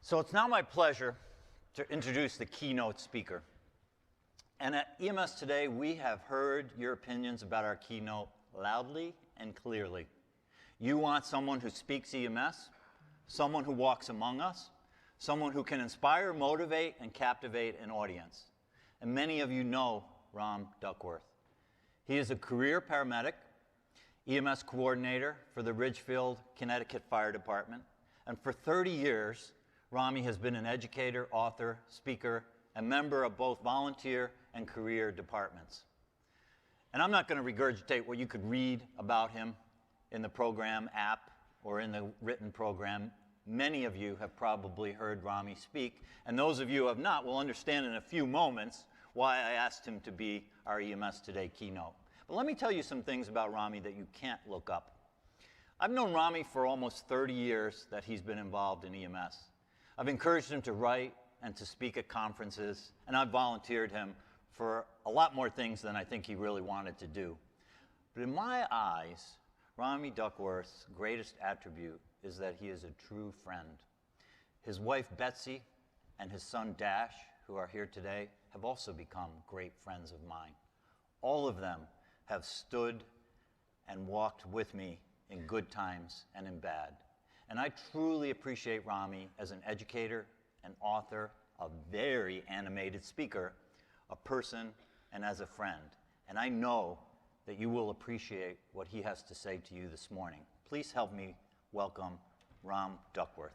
So it's now my pleasure to introduce the keynote speaker. And at EMS Today, we have heard your opinions about our keynote loudly and clearly. You want someone who speaks EMS, someone who walks among us, someone who can inspire, motivate, and captivate an audience. And many of you know Rommie Duckworth. He is a career paramedic, EMS coordinator for the Ridgefield, Connecticut Fire Department, and for 30 years, Rommie has been an educator, author, speaker, and member of both volunteer and career departments. And I'm not going to regurgitate what you could read about him in the program app or in the written program. Many of you have probably heard Rommie speak, and those of you who have not will understand in a few moments why I asked him to be our EMS Today keynote. But let me tell you some things about Rommie that you can't look up. I've known Rommie for almost 30 years that he's been involved in EMS. I've encouraged him to write and to speak at conferences, and I've volunteered him for a lot more things than I think he really wanted to do. But in my eyes, Rommie Duckworth's greatest attribute is that he is a true friend. His wife Betsy and his son Dash, who are here today, have also become great friends of mine. All of them have stood and walked with me in good times and in bad. And I truly appreciate Rommie as an educator, an author, a very animated speaker, a person, and as a friend. And I know that you will appreciate what he has to say to you this morning. Please help me welcome Rommie Duckworth.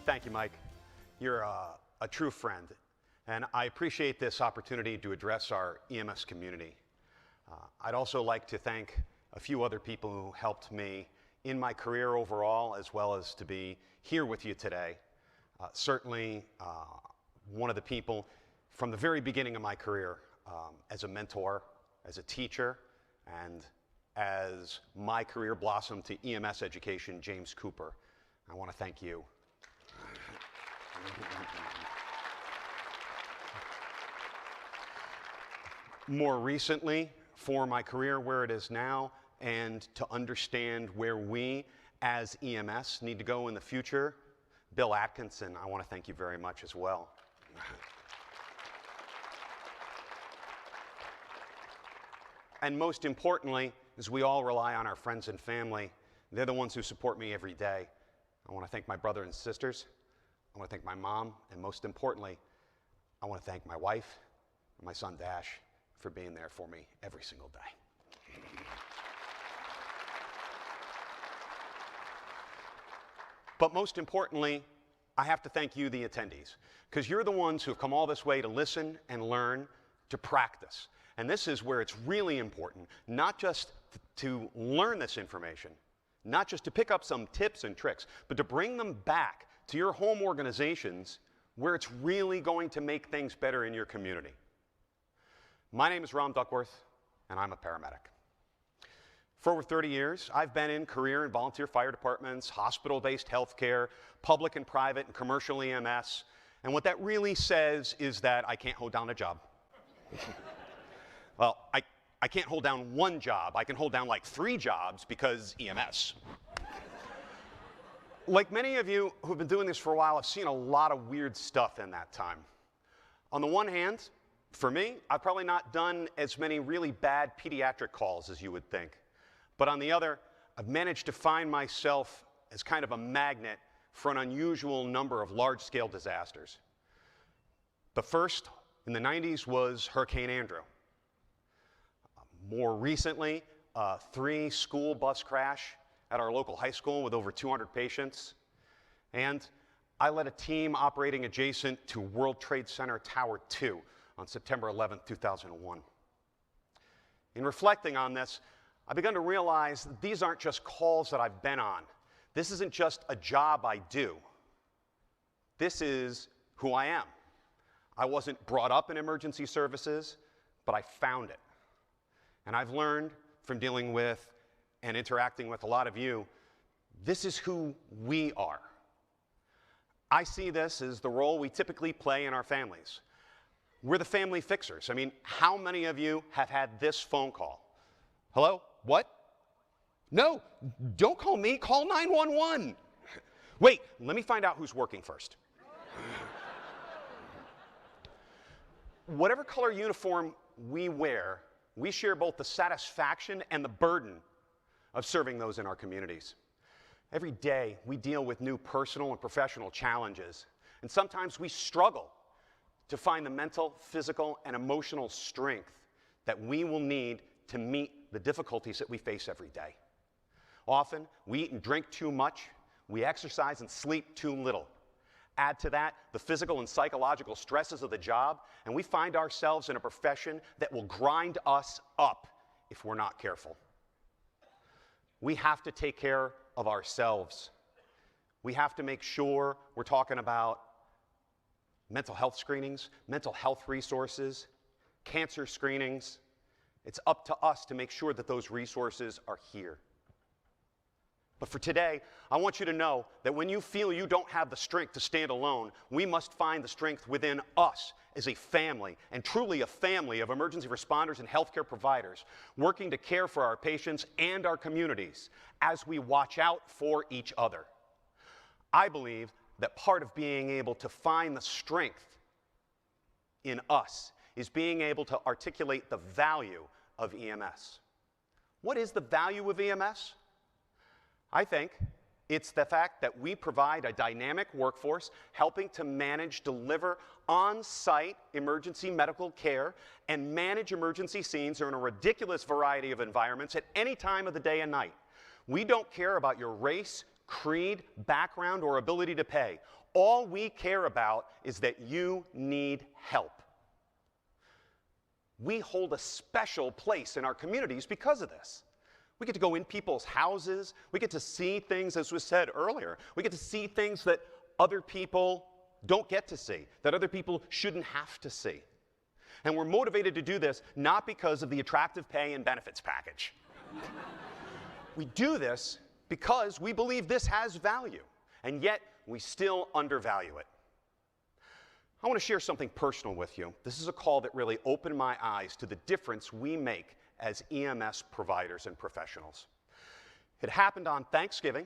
Thank you, Mike. You're a true friend, and I appreciate this opportunity to address our EMS community. I'd also like to thank a few other people who helped me in my career overall, as well as to be here with you today. Certainly, one of the people from the very beginning of my career as a mentor, as a teacher, and as my career blossomed to EMS education, James Cooper. I want to thank you. More recently, for my career where it is now, and to understand where we as EMS need to go in the future, Bill Atkinson, I want to thank you very much as well. And most importantly, as we all rely on our friends and family, they're the ones who support me every day. I want to thank my brother and sisters. I want to thank my mom, and most importantly, I want to thank my wife and my son Dash for being there for me every single day. But most importantly, I have to thank you, the attendees, because you're the ones who have come all this way to listen and learn, to practice. And this is where it's really important, not just to learn this information, not just to pick up some tips and tricks, but to bring them back to your home organizations where it's really going to make things better in your community. My name is Rommie Duckworth, and I'm a paramedic. For over 30 years, I've been in career and volunteer fire departments, hospital-based healthcare, public and private and commercial EMS, and what that really says is that I can't hold down a job. Well, I can't hold down one job. I can hold down like 3 jobs because EMS. Like many of you who've been doing this for a while, I've seen a lot of weird stuff in that time. On the one hand, for me, I've probably not done as many really bad pediatric calls as you would think. But on the other, I've managed to find myself as kind of a magnet for an unusual number of large-scale disasters. The first in the 90s was Hurricane Andrew. More recently, a 3 school bus crash at our local high school with over 200 patients. And I led a team operating adjacent to World Trade Center Tower 2 on September 11, 2001. In reflecting on this, I began to realize that these aren't just calls that I've been on. This isn't just a job I do. This is who I am. I wasn't brought up in emergency services, but I found it. And I've learned from dealing with and interacting with a lot of you, this is who we are. I see this as the role we typically play in our families. We're the family fixers. I mean, how many of you have had this phone call? Hello? What? No, don't call me, call 911. Wait, let me find out who's working first. Whatever color uniform we wear, we share both the satisfaction and the burden of serving those in our communities. Every day, we deal with new personal and professional challenges, and sometimes we struggle to find the mental, physical, and emotional strength that we will need to meet the difficulties that we face every day. Often, we eat and drink too much, we exercise and sleep too little. Add to that the physical and psychological stresses of the job, and we find ourselves in a profession that will grind us up if we're not careful. We have to take care of ourselves. We have to make sure we're talking about mental health screenings, mental health resources, cancer screenings. It's up to us to make sure that those resources are here. But for today, I want you to know that when you feel you don't have the strength to stand alone, we must find the strength within us as a family, and truly a family of emergency responders and healthcare providers, working to care for our patients and our communities as we watch out for each other. I believe that part of being able to find the strength in us is being able to articulate the value of EMS. What is the value of EMS? I think it's the fact that we provide a dynamic workforce helping to manage, deliver on-site emergency medical care and manage emergency scenes in a ridiculous variety of environments at any time of the day and night. We don't care about your race, creed, background, or ability to pay. All we care about is that you need help. We hold a special place in our communities because of this. We get to go in people's houses. We get to see things, as was said earlier. We get to see things that other people don't get to see, that other people shouldn't have to see. And we're motivated to do this not because of the attractive pay and benefits package. We do this because we believe this has value, and yet we still undervalue it. I want to share something personal with you. This is a call that really opened my eyes to the difference we make as EMS providers and professionals. It happened on Thanksgiving,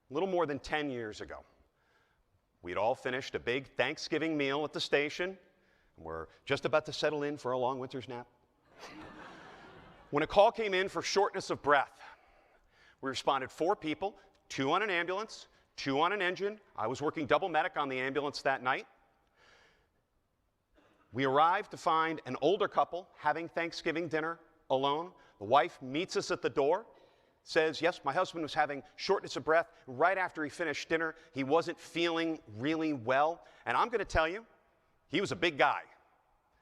a little more than 10 years ago. We'd all finished a big Thanksgiving meal at the station. We're just about to settle in for a long winter's nap. When a call came in for shortness of breath, we responded 4 people, 2 on an ambulance, 2 on an engine. I was working double medic on the ambulance that night. We arrived to find an older couple having Thanksgiving dinner alone. The wife meets us at the door, says, yes, my husband was having shortness of breath. Right after he finished dinner, he wasn't feeling really well. And I'm going to tell you, he was a big guy.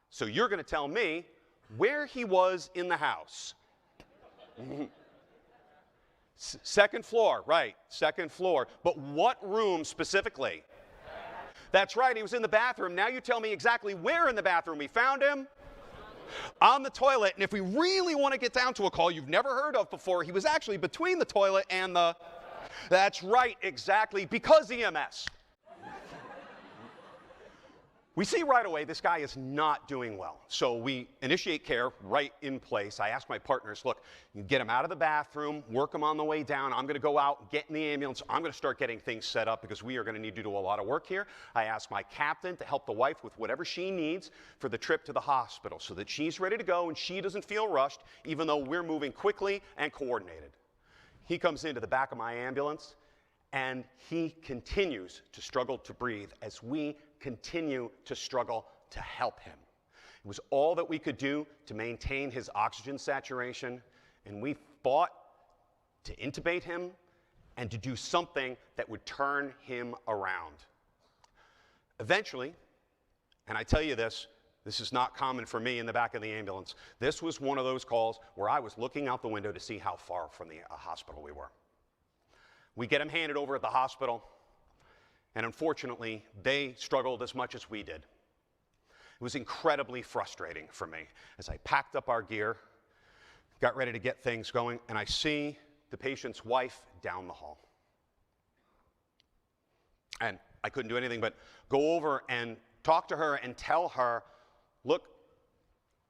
So you're going to tell me where he was in the house. Second floor, right, second floor. But what room specifically? That's right, he was in the bathroom. Now you tell me exactly where in the bathroom we found him. On the toilet, and if we really want to get down to a call you've never heard of before, he was actually between the toilet and the... That's right, exactly, because EMS. We see right away this guy is not doing well. So we initiate care right in place. I ask my partners, look, you get him out of the bathroom, work him on the way down. I'm going to go out, get in the ambulance. I'm going to start getting things set up because we are going to need to do a lot of work here. I ask my captain to help the wife with whatever she needs for the trip to the hospital so that she's ready to go and she doesn't feel rushed, even though we're moving quickly and coordinated. He comes into the back of my ambulance, and he continues to struggle to breathe as we continue to struggle to help him. It was all that we could do to maintain his oxygen saturation, and we fought to intubate him and to do something that would turn him around. Eventually, and I tell you this is not common for me in the back of the ambulance, this was one of those calls where I was looking out the window to see how far from the hospital we were. We get him handed over at the hospital, and unfortunately, they struggled as much as we did. It was incredibly frustrating for me as I packed up our gear, got ready to get things going, and I see the patient's wife down the hall. And I couldn't do anything but go over and talk to her and tell her, look,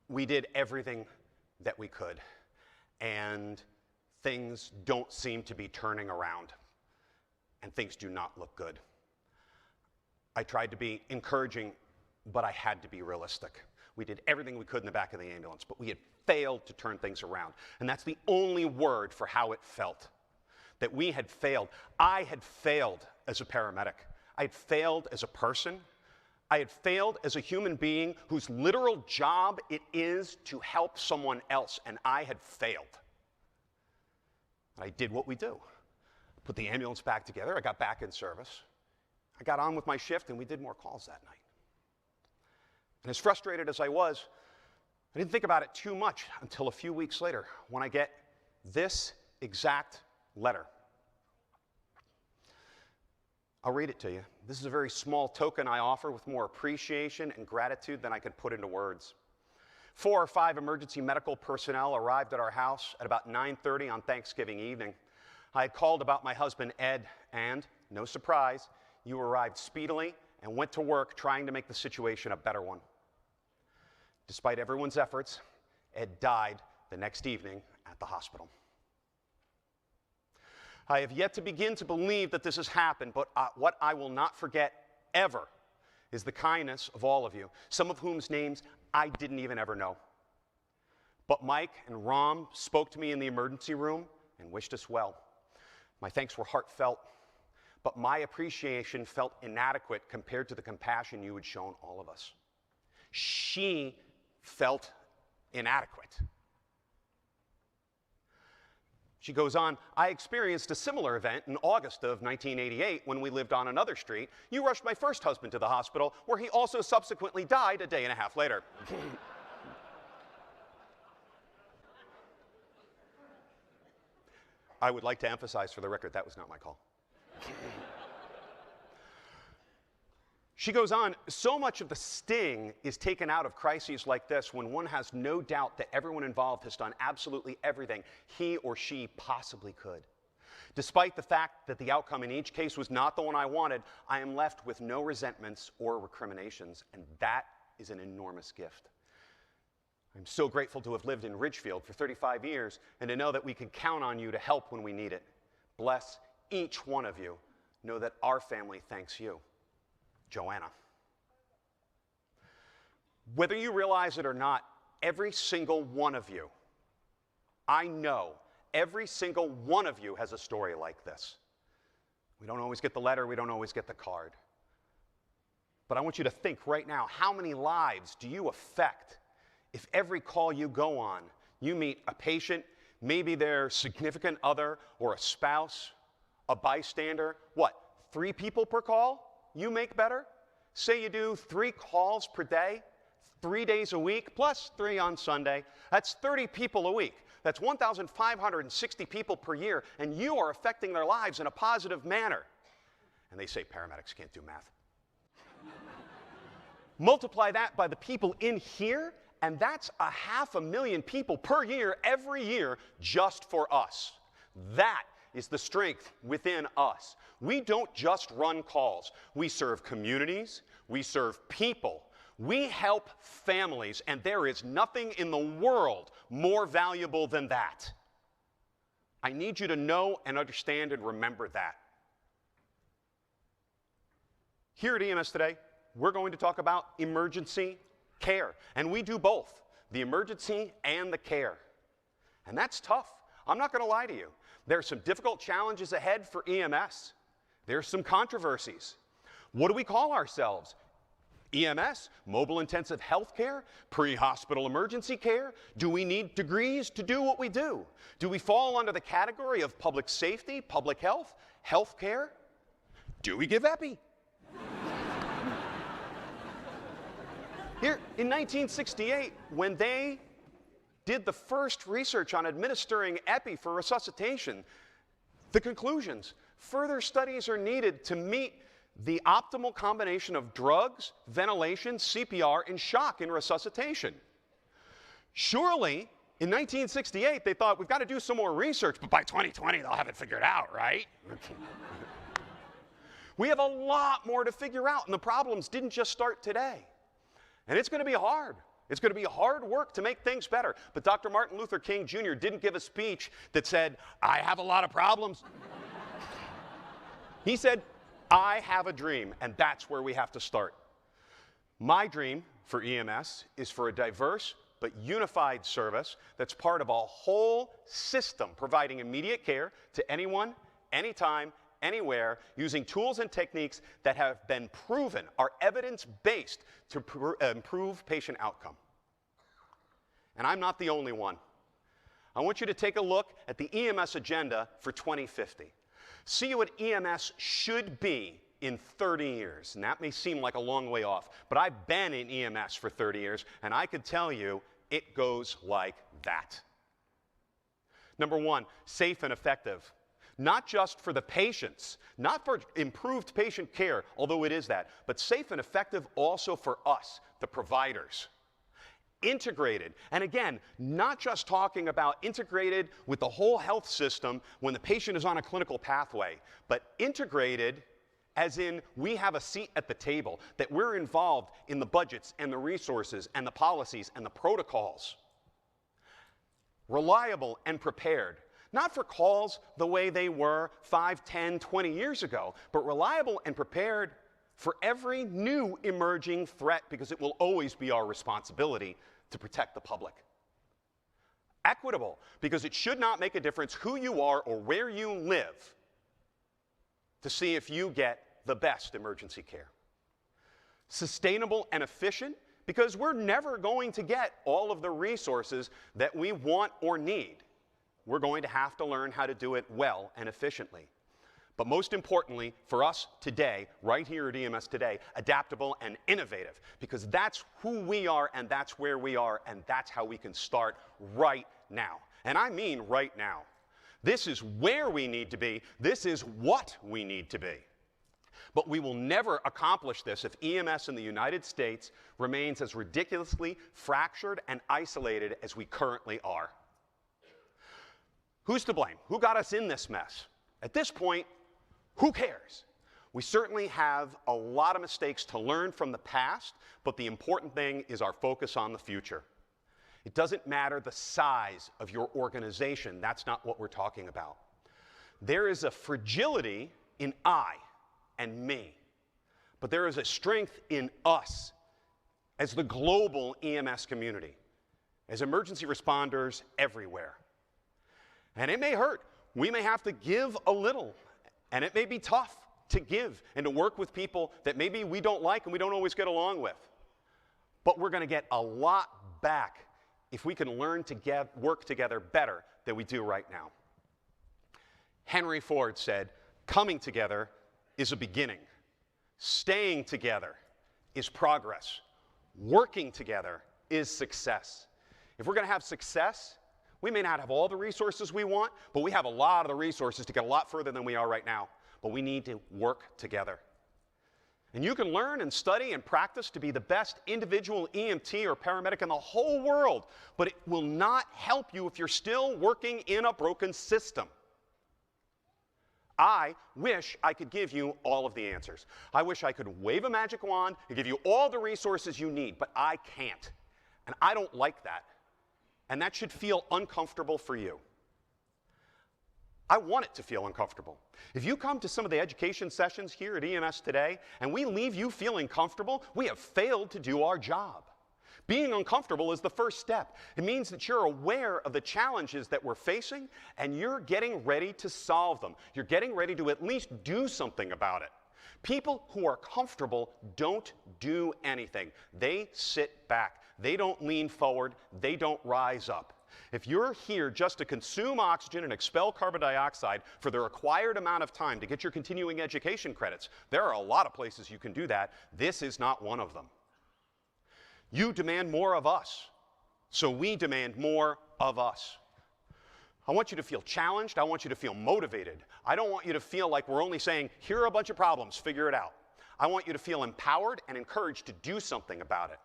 we did everything that we could, and things don't seem to be turning around, and things do not look good. I tried to be encouraging, but I had to be realistic. We did everything we could in the back of the ambulance, but we had failed to turn things around. And that's the only word for how it felt, that we had failed. I had failed as a paramedic. I had failed as a person. I had failed as a human being whose literal job it is to help someone else, and I had failed. And I did what we do. Put the ambulance back together. I got back in service. I got on with my shift, and we did more calls that night. And as frustrated as I was, I didn't think about it too much until a few weeks later when I get this exact letter. I'll read it to you. This is a very small token I offer with more appreciation and gratitude than I could put into words. 4 or 5 emergency medical personnel arrived at our house at about 9:30 on Thanksgiving evening. I had called about my husband, Ed, and, no surprise, you arrived speedily and went to work trying to make the situation a better one. Despite everyone's efforts, Ed died the next evening at the hospital. I have yet to begin to believe that this has happened, but what I will not forget ever is the kindness of all of you, some of whose names I didn't even ever know. But Mike and Rom spoke to me in the emergency room and wished us well. My thanks were heartfelt, but my appreciation felt inadequate compared to the compassion you had shown all of us. She felt inadequate. She goes on, I experienced a similar event in August of 1988 when we lived on another street. You rushed my first husband to the hospital, where he also subsequently died a day and a half later. I would like to emphasize for the record, that was not my call. She goes on, so much of the sting is taken out of crises like this when one has no doubt that everyone involved has done absolutely everything he or she possibly could. Despite the fact that the outcome in each case was not the one I wanted, I am left with no resentments or recriminations, and that is an enormous gift. I'm so grateful to have lived in Ridgefield for 35 years and to know that we can count on you to help when we need it. Bless each one of you. Know that our family thanks you. Joanna. Whether you realize it or not, every single one of you, I know every single one of you has a story like this. We don't always get the letter, we don't always get the card. But I want you to think right now, how many lives do you affect if every call you go on, you meet a patient, maybe their significant other or a spouse, a bystander, what, 3 people per call? You make better? Say you do 3 calls per day, 3 days a week, plus 3 on Sunday. That's 30 people a week. That's 1,560 people per year, and you are affecting their lives in a positive manner. And they say paramedics can't do math. Multiply that by the people in here, and that's 500,000 people per year, every year, just for us. That is the strength within us. We don't just run calls. We serve communities. We serve people. We help families, and there is nothing in the world more valuable than that. I need you to know and understand and remember that. Here at EMS Today, we're going to talk about emergency care, and we do both, the emergency and the care. And that's tough. I'm not going to lie to you. There are some difficult challenges ahead for EMS. There's some controversies. What do we call ourselves? EMS, mobile intensive health care, pre-hospital emergency care? Do we need degrees to do what we do? Do we fall under the category of public safety, public health, health care? Do we give epi? Here, in 1968, when they did the first research on administering epi for resuscitation, the conclusions, further studies are needed to meet the optimal combination of drugs, ventilation, CPR, and shock in resuscitation. Surely, in 1968, they thought, we've got to do some more research, but by 2020, they'll have it figured out, right? We have a lot more to figure out, and the problems didn't just start today. And it's going to be hard. It's going to be hard work to make things better. But Dr. Martin Luther King Jr. didn't give a speech that said, I have a lot of problems. He said, I have a dream, and that's where we have to start. My dream for EMS is for a diverse but unified service that's part of a whole system providing immediate care to anyone, anytime, anywhere, using tools and techniques that have been proven, are evidence-based to improve patient outcome. And I'm not the only one. I want you to take a look at the EMS Agenda for 2050. See what EMS should be in 30 years. And that may seem like a long way off, but I've been in EMS for 30 years, and I could tell you it goes like that. Number one, safe and effective. Not just for the patients, not for improved patient care, although it is that, but safe and effective also for us, the providers. Integrated, and again, not just talking about integrated with the whole health system when the patient is on a clinical pathway, but integrated as in we have a seat at the table, that we're involved in the budgets and the resources and the policies and the protocols. Reliable and prepared. Not for calls the way they were 5, 10, 20 years ago, but reliable and prepared for every new emerging threat, because it will always be our responsibility to protect the public. Equitable, because it should not make a difference who you are or where you live to see if you get the best emergency care. Sustainable and efficient, because we're never going to get all of the resources that we want or need. We're going to have to learn how to do it well and efficiently. But most importantly, for us today, right here at EMS Today, adaptable and innovative, because that's who we are and that's where we are, and that's how we can start right now. And I mean right now. This is where we need to be. This is what we need to be. But we will never accomplish this if EMS in the United States remains as ridiculously fractured and isolated as we currently are. Who's to blame? Who got us in this mess? At this point, who cares? We certainly have a lot of mistakes to learn from the past, but the important thing is our focus on the future. It doesn't matter the size of your organization. That's not what we're talking about. There is a fragility in I and me, but there is a strength in us as the global EMS community, as emergency responders everywhere. And it may hurt. We may have to give a little, and it may be tough to give and to work with people that maybe we don't like and we don't always get along with. But we're going to get a lot back if we can learn to work together better than we do right now. Henry Ford said, coming together is a beginning. Staying together is progress. Working together is success. If we're going to have success, we may not have all the resources we want, but we have a lot of the resources to get a lot further than we are right now. But we need to work together. And you can learn and study and practice to be the best individual EMT or paramedic in the whole world, but it will not help you if you're still working in a broken system. I wish I could give you all of the answers. I wish I could wave a magic wand and give you all the resources you need, but I can't. And I don't like that. And that should feel uncomfortable for you. I want it to feel uncomfortable. If you come to some of the education sessions here at EMS Today and we leave you feeling comfortable, we have failed to do our job. Being uncomfortable is the first step. It means that you're aware of the challenges that we're facing and you're getting ready to solve them. You're getting ready to at least do something about it. People who are comfortable don't do anything. They sit back. They don't lean forward. They don't rise up. If you're here just to consume oxygen and expel carbon dioxide for the required amount of time to get your continuing education credits, there are a lot of places you can do that. This is not one of them. You demand more of us, so we demand more of us. I want you to feel challenged. I want you to feel motivated. I don't want you to feel like we're only saying, here are a bunch of problems, figure it out. I want you to feel empowered and encouraged to do something about it.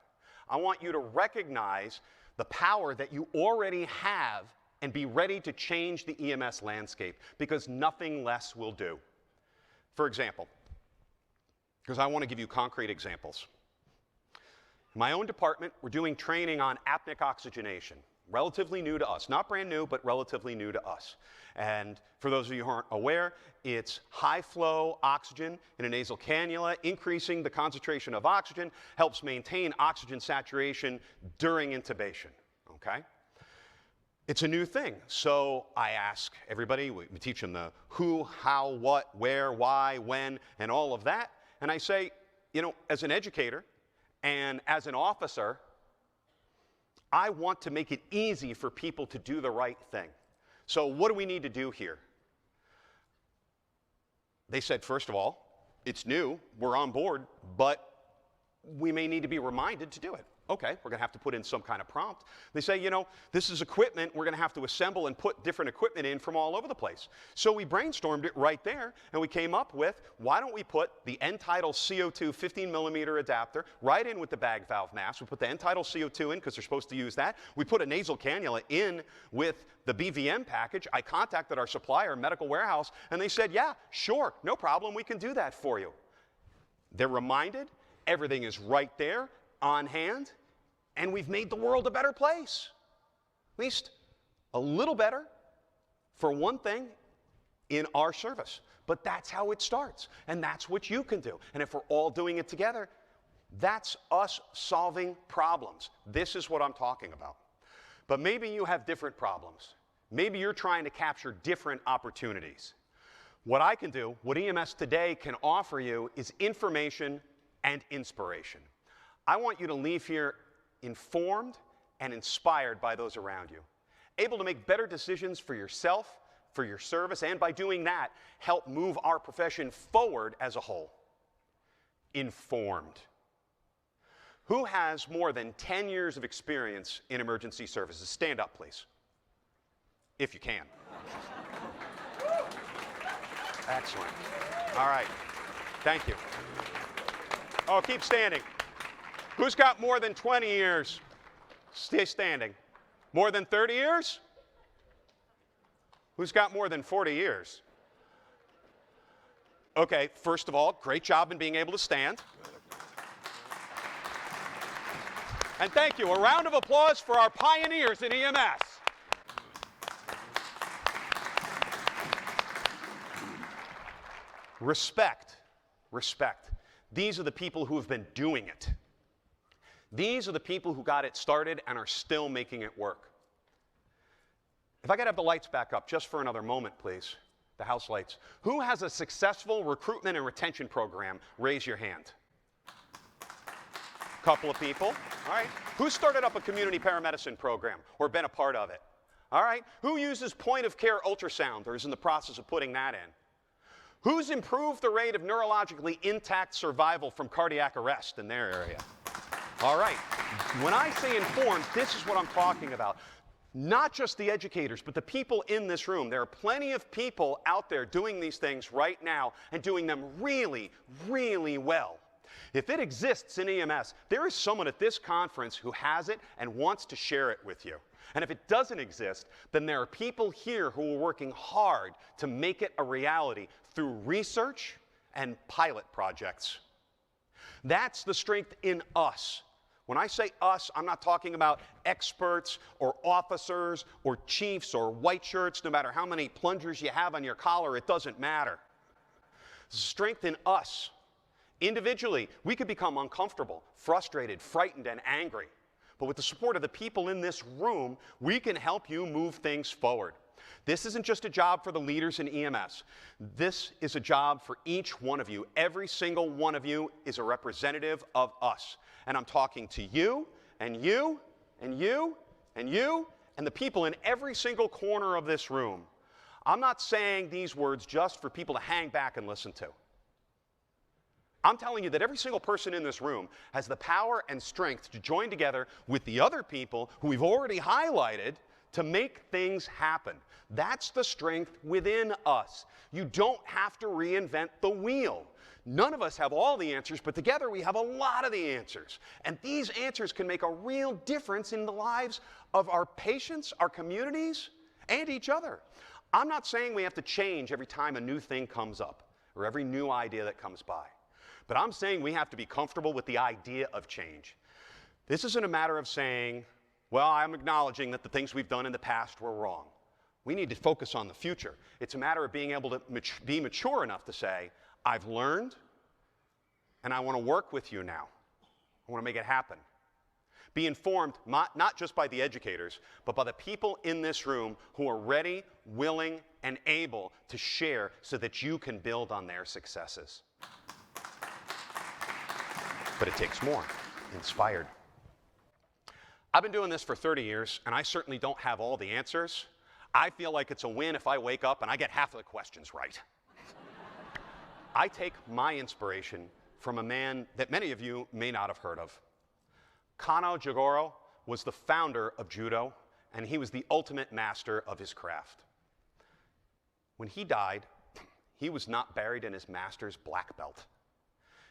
I want you to recognize the power that you already have and be ready to change the EMS landscape, because nothing less will do. For example, because I want to give you concrete examples. In my own department, we're doing training on apneic oxygenation. Relatively new to us. Not brand new, but relatively new to us. And for those of you who aren't aware, it's high flow oxygen in a nasal cannula. Increasing the concentration of oxygen helps maintain oxygen saturation during intubation. Okay? It's a new thing. So I ask everybody, we teach them the who, how, what, where, why, when, and all of that. And I say, you know, as an educator and as an officer, I want to make it easy for people to do the right thing. So what do we need to do here? They said, first of all, it's new, we're on board, but we may need to be reminded to do it. Okay, we're going to have to put in some kind of prompt. They say, you know, this is equipment we're going to have to assemble and put different equipment in from all over the place. So we brainstormed it right there, and we came up with, why don't we put the end-tidal CO2 15mm adapter right in with the bag valve mask. We put the end-tidal CO2 in because they're supposed to use that. We put a nasal cannula in with the BVM package. I contacted our supplier, Medical Warehouse, and they said, yeah, sure, no problem, we can do that for you. They're reminded, everything is right there, on hand, and we've made the world a better place. At least a little better for one thing in our service. But that's how it starts, and that's what you can do. And if we're all doing it together, that's us solving problems. This is what I'm talking about. But maybe you have different problems. Maybe you're trying to capture different opportunities. What I can do, what EMS Today can offer you, is information and inspiration. I want you to leave here informed and inspired by those around you, able to make better decisions for yourself, for your service, and by doing that, help move our profession forward as a whole. Informed. Who has more than 10 years of experience in emergency services? Stand up, please, if you can. Excellent. All right. Thank you. Oh, keep standing. Who's got more than 20 years? Stay standing. More than 30 years? Who's got more than 40 years? Okay, first of all, great job in being able to stand. And thank you. A round of applause for our pioneers in EMS. Respect. Respect. These are the people who have been doing it. These are the people who got it started and are still making it work. If I could have the lights back up just for another moment, please. The house lights. Who has a successful recruitment and retention program? Raise your hand. Couple of people. All right. Who started up a community paramedicine program or been a part of it? All right. Who uses point-of-care ultrasound or is in the process of putting that in? Who's improved the rate of neurologically intact survival from cardiac arrest in their area? All right. When I say informed, this is what I'm talking about. Not just the educators, but the people in this room. There are plenty of people out there doing these things right now and doing them really, really well. If it exists in EMS, there is someone at this conference who has it and wants to share it with you. And if it doesn't exist, then there are people here who are working hard to make it a reality through research and pilot projects. That's the strength in us. When I say us, I'm not talking about experts or officers or chiefs or white shirts. No matter how many plungers you have on your collar, it doesn't matter. Strength in us. Individually, we could become uncomfortable, frustrated, frightened, and angry. But with the support of the people in this room, we can help you move things forward. This isn't just a job for the leaders in EMS. This is a job for each one of you. Every single one of you is a representative of us. And I'm talking to you, and you, and you, and you, and the people in every single corner of this room. I'm not saying these words just for people to hang back and listen to. I'm telling you that every single person in this room has the power and strength to join together with the other people who we've already highlighted to make things happen. That's the strength within us. You don't have to reinvent the wheel. None of us have all the answers, but together we have a lot of the answers. And these answers can make a real difference in the lives of our patients, our communities, and each other. I'm not saying we have to change every time a new thing comes up or every new idea that comes by. But I'm saying we have to be comfortable with the idea of change. This isn't a matter of saying, well, I'm acknowledging that the things we've done in the past were wrong. We need to focus on the future. It's a matter of being able to be mature enough to say, I've learned, and I want to work with you now. I want to make it happen. Be informed not just by the educators, but by the people in this room who are ready, willing, and able to share so that you can build on their successes. But it takes more. Inspired. I've been doing this for 30 years, and I certainly don't have all the answers. I feel like it's a win if I wake up and I get half of the questions right. I take my inspiration from a man that many of you may not have heard of. Kano Jigoro was the founder of judo, and he was the ultimate master of his craft. When he died, he was not buried in his master's black belt.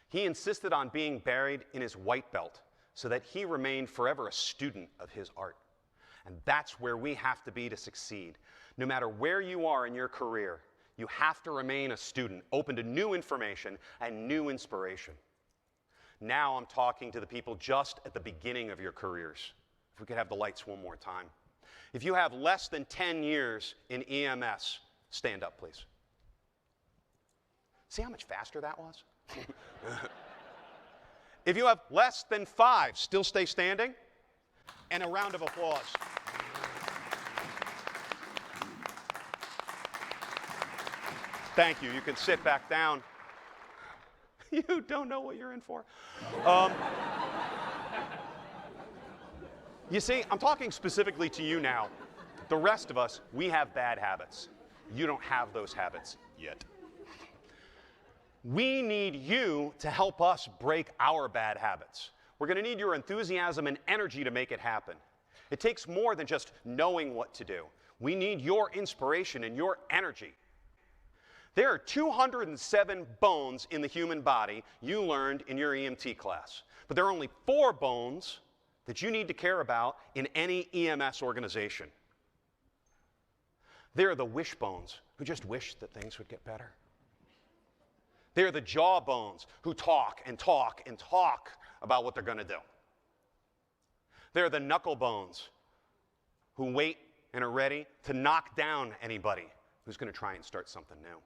He insisted on being buried in his white belt so that he remained forever a student of his art. And that's where we have to be to succeed. No matter where you are in your career, you have to remain a student, open to new information and new inspiration. Now I'm talking to the people just at the beginning of your careers. If we could have the lights one more time. If you have less than 10 years in EMS, stand up, please. See how much faster that was? If you have less than 5, still stay standing. And a round of applause. Thank you. You can sit back down. You don't know what you're in for. You see, I'm talking specifically to you now. The rest of us, we have bad habits. You don't have those habits yet. We need you to help us break our bad habits. We're going to need your enthusiasm and energy to make it happen. It takes more than just knowing what to do. We need your inspiration and your energy. There are 207 bones in the human body you learned in your EMT class. But there are only 4 bones that you need to care about in any EMS organization. They are the wish bones who just wish that things would get better. They are the jaw bones who talk and talk and talk about what they're going to do. They're the knuckle bones who wait and are ready to knock down anybody who's going to try and start something new.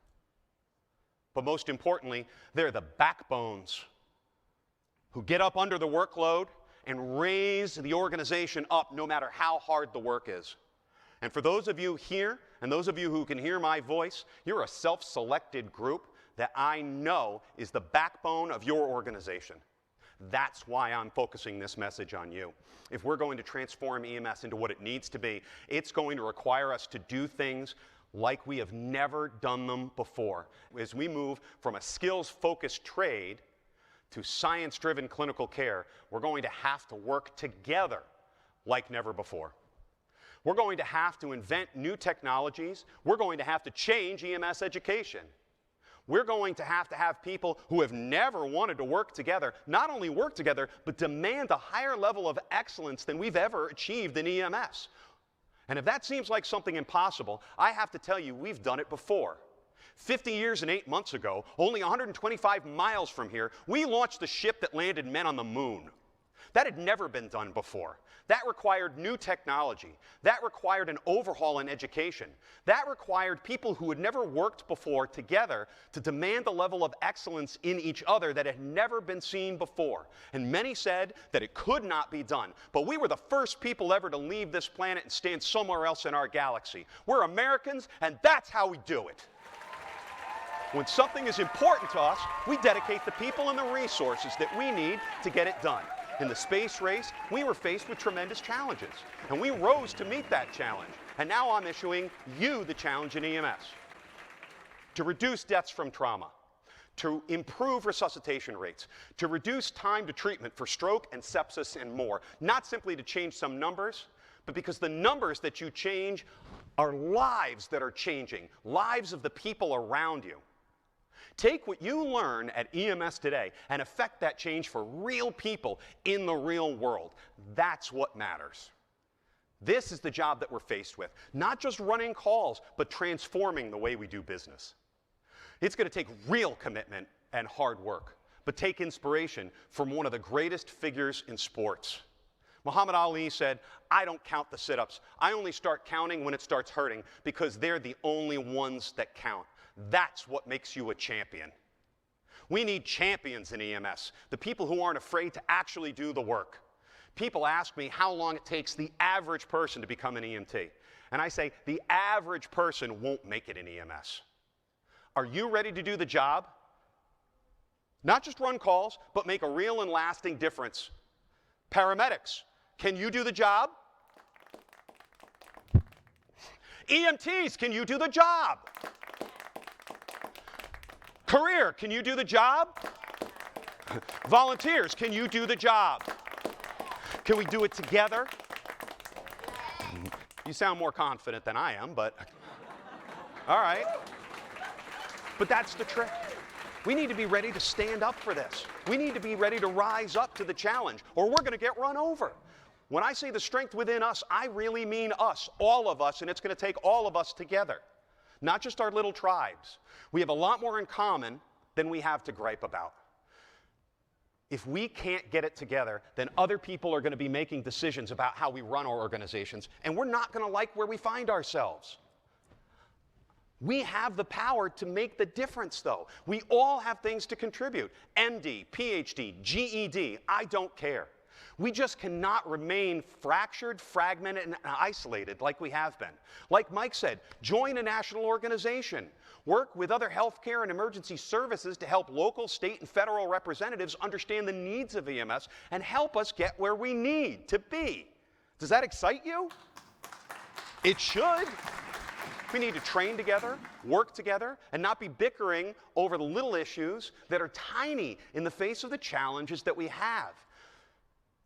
But most importantly, they're the backbones who get up under the workload and raise the organization up no matter how hard the work is. And for those of you here and those of you who can hear my voice, you're a self-selected group that I know is the backbone of your organization. That's why I'm focusing this message on you. If we're going to transform EMS into what it needs to be, it's going to require us to do things like we have never done them before. As we move from a skills-focused trade to science-driven clinical care, we're going to have to work together like never before. We're going to have to invent new technologies. We're going to have to change EMS education. We're going to have people who have never wanted to work together, not only work together, but demand a higher level of excellence than we've ever achieved in EMS. And if that seems like something impossible, I have to tell you, we've done it before. 50 years and 8 months ago, only 125 miles from here, we launched the ship that landed men on the moon. That had never been done before. That required new technology. That required an overhaul in education. That required people who had never worked before together to demand a level of excellence in each other that had never been seen before. And many said that it could not be done. But we were the first people ever to leave this planet and stand somewhere else in our galaxy. We're Americans, and that's how we do it. When something is important to us, we dedicate the people and the resources that we need to get it done. In the space race, we were faced with tremendous challenges, and we rose to meet that challenge. And now I'm issuing you the challenge in EMS. To reduce deaths from trauma, to improve resuscitation rates, to reduce time to treatment for stroke and sepsis and more. Not simply to change some numbers, but because the numbers that you change are lives that are changing, lives of the people around you. Take what you learn at EMS Today and affect that change for real people in the real world. That's what matters. This is the job that we're faced with. Not just running calls, but transforming the way we do business. It's going to take real commitment and hard work. but take inspiration from one of the greatest figures in sports. Muhammad Ali said, "I don't count the sit-ups. I only start counting when it starts hurting because they're the only ones that count." That's what makes you a champion. We need champions in EMS, the people who aren't afraid to actually do the work. People ask me how long it takes the average person to become an EMT. And I say, the average person won't make it in EMS. Are you ready to do the job? Not just run calls, but make a real and lasting difference. Paramedics, can you do the job? EMTs, can you do the job? Career, can you do the job? Volunteers, can you do the job? Can we do it together? You sound more confident than I am, but all right. But that's the trick. We need to be ready to stand up for this. We need to be ready to rise up to the challenge, or we're going to get run over. When I say the strength within us, I really mean us, all of us, and it's going to take all of us together, not just our little tribes. We have a lot more in common than we have to gripe about. If we can't get it together, then other people are going to be making decisions about how we run our organizations, and we're not going to like where we find ourselves. We have the power to make the difference, though. We all have things to contribute. MD, PhD, GED, I don't care. We just cannot remain fractured, fragmented, and isolated like we have been. Like Mike said, join a national organization. Work with other healthcare and emergency services to help local, state, and federal representatives understand the needs of EMS and help us get where we need to be. Does that excite you? It should. We need to train together, work together, and not be bickering over the little issues that are tiny in the face of the challenges that we have.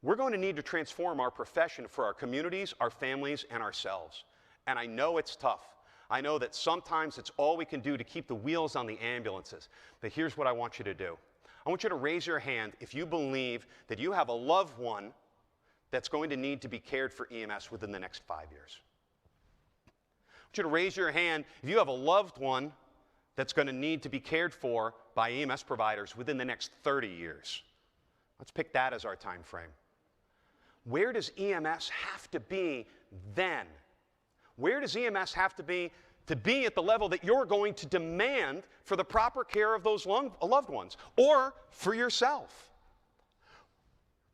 We're going to need to transform our profession for our communities, our families, and ourselves. And I know it's tough. I know that sometimes it's all we can do to keep the wheels on the ambulances. But here's what I want you to do. I want you to raise your hand if you believe that you have a loved one that's going to need to be cared for EMS within the next 5 years. I want you to raise your hand if you have a loved one that's going to need to be cared for by EMS providers within the next 30 years. Let's pick that as our time frame. Where does EMS have to be then? Where does EMS have to be at the level that you're going to demand for the proper care of those loved ones or for yourself?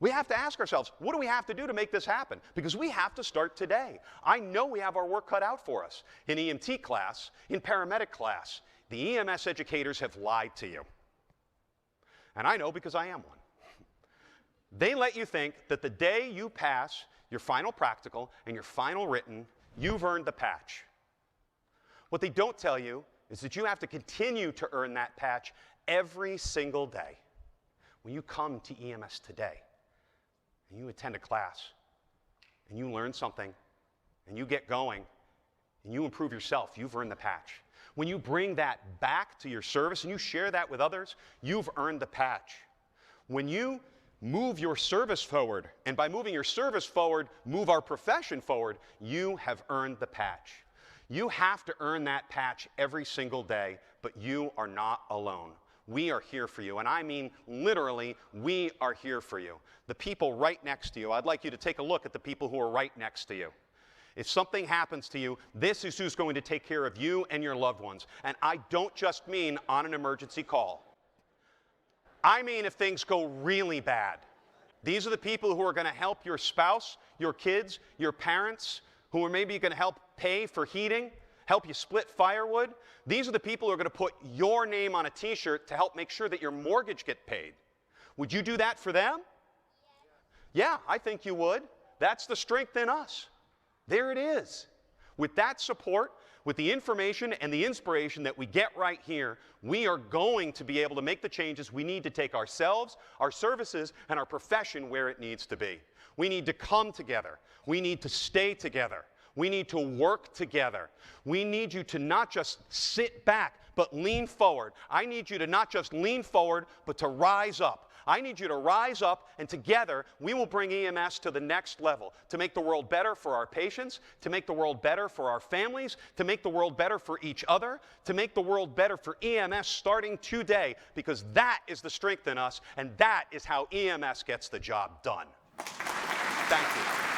We have to ask ourselves, what do we have to do to make this happen? Because we have to start today. I know we have our work cut out for us. In EMT class, in paramedic class, the EMS educators have lied to you. And I know because I am one. They let you think that the day you pass your final practical and your final written, you've earned the patch. What they don't tell you is that you have to continue to earn that patch every single day. When you come to EMS Today, and you attend a class, and you learn something, and you get going, and you improve yourself, you've earned the patch. When you bring that back to your service and you share that with others, you've earned the patch. When you move your service forward, and by moving your service forward, move our profession forward, you have earned the patch. You have to earn that patch every single day, but you are not alone. We are here for you, and I mean literally, we are here for you. The people right next to you, I'd like you to take a look at the people who are right next to you. If something happens to you, this is who's going to take care of you and your loved ones. And I don't just mean on an emergency call. I mean if things go really bad. These are the people who are going to help your spouse, your kids, your parents, who are maybe going to help pay for heating, help you split firewood. These are the people who are going to put your name on a t-shirt to help make sure that your mortgage gets paid. Would you do that for them? Yeah, I think you would. That's the strength in us. There it is. With that support, with the information and the inspiration that we get right here, we are going to be able to make the changes we need to take ourselves, our services, and our profession where it needs to be. We need to come together. We need to stay together. We need to work together. We need you to not just sit back, but lean forward. I need you to not just lean forward, but to rise up. I need you to rise up, and together we will bring EMS to the next level, to make the world better for our patients, to make the world better for our families, to make the world better for each other, to make the world better for EMS starting today, because that is the strength in us, and that is how EMS gets the job done. Thank you.